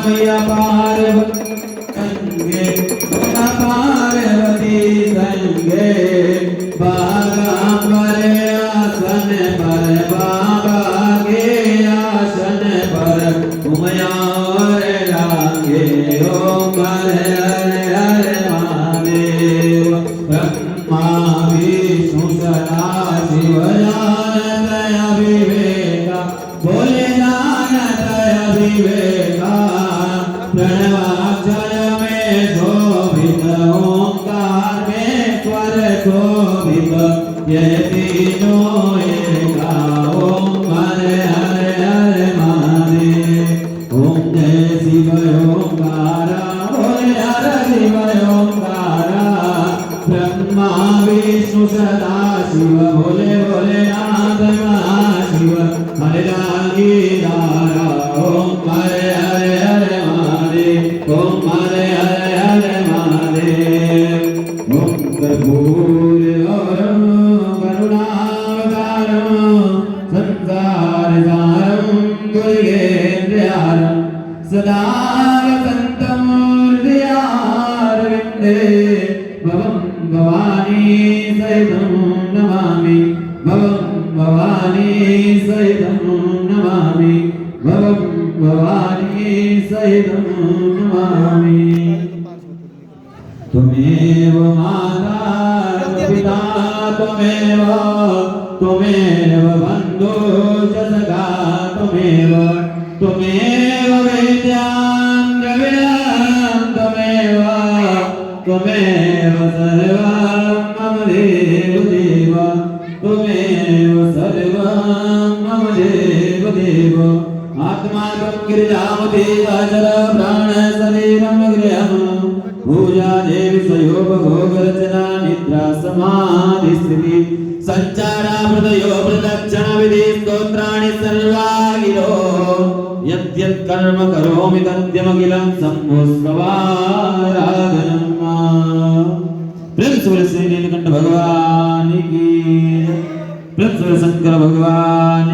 मैया पार्वती संगे बागांबर आसन पर बाबा के आसन पर उमया लागे ओम हरे हरे महादेव ब्रह्मा विष्णु सदा शिव जानत अविवेका बोले जानत अविवेका प्रणवाक्षर में शोभित ओंकार में स्वर शोभित ये तीनों एका ओम हरे हरे हरे महादेव ओम जय शिव ओंकारा बोले हर शिव ओंकारा ब्रह्मा विष्णु सदा शिव भोले भोलेनाथ महाशिव हरे लागी धारा ओम हरे हरे हरे महादेव ओम हरे हरे हरे महादेव ओम कर्पूरगौरं करुणावतारं संसारसारं दुर्गेन्द्रहारं सदा वसन्तं हृदयारविन्दे भवं भवानी सहितं नमामि भवं भवानी सहितं नमामि भवं भवानी सहितं नमामि त्वमेव माता पिता त्वमेव बन्धु च सखा त्वमेव वेद्यां द्रविणं त्वमेव सर्वं मम देव देव त्वमेव सर्वं मम देव देव आत्मा गिरिजामते अचल प्राण शरीरं गृहम् पूजा देवी सयोग भोग रचना निद्रा समाधि स्थिति संचारा हृदयो प्रदक्षिण विधि स्तोत्राणि सर्वा गिरो यद्यत् कर्म करोमि तद्यमखिलं शम्भुस्वराधनम् प्रेम से श्री नीलकंठ भगवान की प्रेम से शंकर भगवान